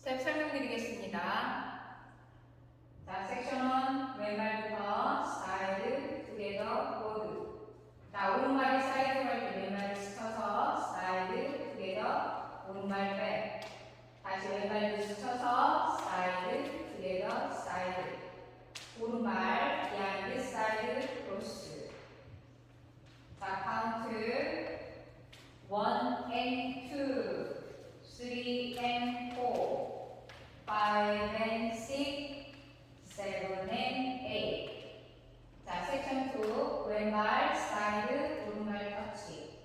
스텝 설명드리겠습니다. 자, 섹션 1 왼발부터 사이드, 투게더, 포드. 자, 오른발이 사이드로 갈 때 왼발을 스쳐서 사이드, 투게더, 오른발 백. 다시 왼발을 스쳐서 사이드, 투게더, 사이드. 오른발 비하인드 사이드 크로스. 자, 카운트 1 and 2, 3 and 4, 5 and 6, 7 and 8. 자, 섹션 2 왼발 사이드, 오른발 터치.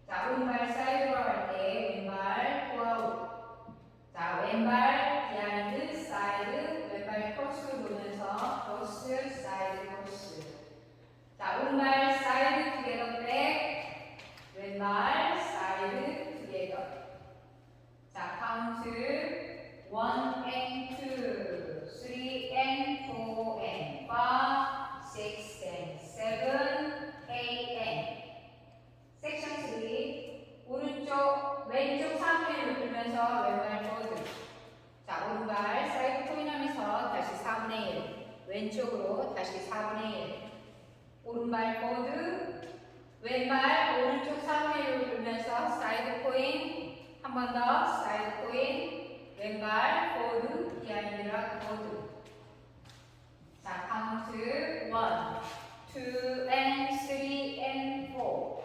자, 오른발 사이드로 할 때 왼발 포아웃. 자, 왼발 비하인드 사이드, 왼발 크로스로 돌면서 크로스 사이드 크로스. 자, 오른발 사이드 투게더 백, 왼발 사이드 투게더. 자, 카운트 1 and 2, 3 and 4 and 5, 6 and 7, 8 and. 섹션 3 오른쪽 왼쪽 3분의 1로 돌면서 왼발 포드. 자, 오른발 사이드 포인하면서 다시 4분의 1, 왼쪽으로 다시 4분의 1. 오른발 포드, 왼발 오른쪽 4분의 1로 돌면서 사이드 포인. 한 번 더 사이드 포인, 왼발 포드, 비하인드락 포드. 자, 카운트 1, 2 and 3 and 4,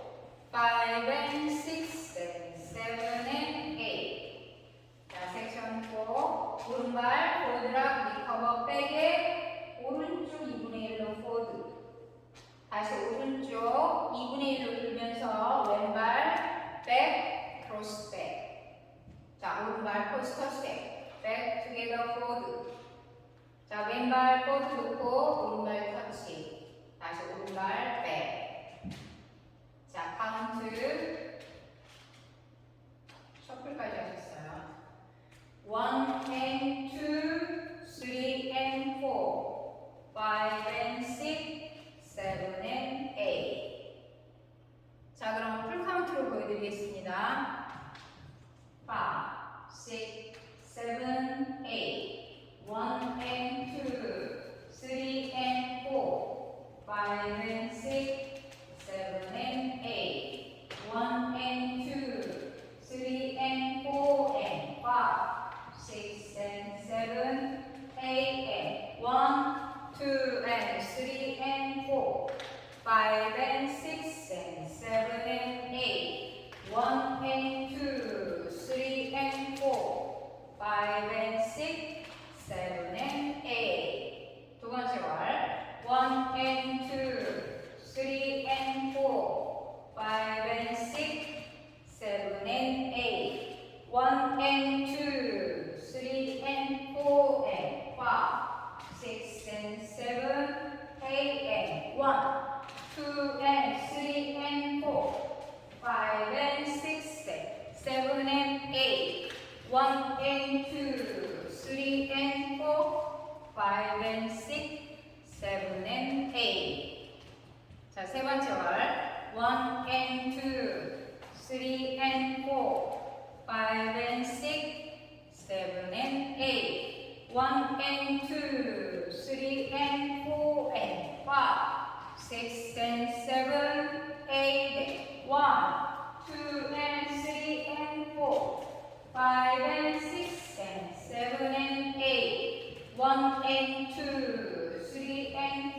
5 and 6 and 7 and 8. 자, 섹션 4 오른발 포드락 리커버 백에 오른쪽 2분의 1로 포드. 다시 오른쪽 2분의 1로 돌면서 왼발 백 크로스 백. 자, 오른발 포스터 스텝 백 투게더 포드. 자, 왼발 포드 놓고 오른발 터치. 다시 오른발 백. 자, 카운트 셔플까지 하셨어요. 1 and 2, 3 and 4, 5 and 6, 7 and 8. 자, 그럼 풀 카운트로 보여드리겠습니다. 5, 6, 7, 8, 1 and 2, 3 and 4, 5 and 6, 7 and 8, 1 and 2, 3 and 4 and 5, 6 and 7, 8 and 1, 2 and 3 and 4, 5 and 6 and 7 and 8, 1 and 2, 3 and 4, 5 and 6, 7 and 8. 두 번째 월 1 and 2, 3 and 4, 5 and 6, 7 and 8. 1 and 2, 3 and 4 and 5, 6 and 7, 8 and 1, 2 and 3 and 4, 5 and 6 and 7 and 8. 1 and 2, 3 and 4, 5 and 6, 7 and 8. 자, 세 번째 월 1 and 2, 3 and 4, 5 and 6, 7 and 8. 1 and 2, 3 and 4 and 5, 6 and 7, 8. 1, 2 and 3 and 4, 5 and 6 and 7 and 8. 1 and 2, 3 and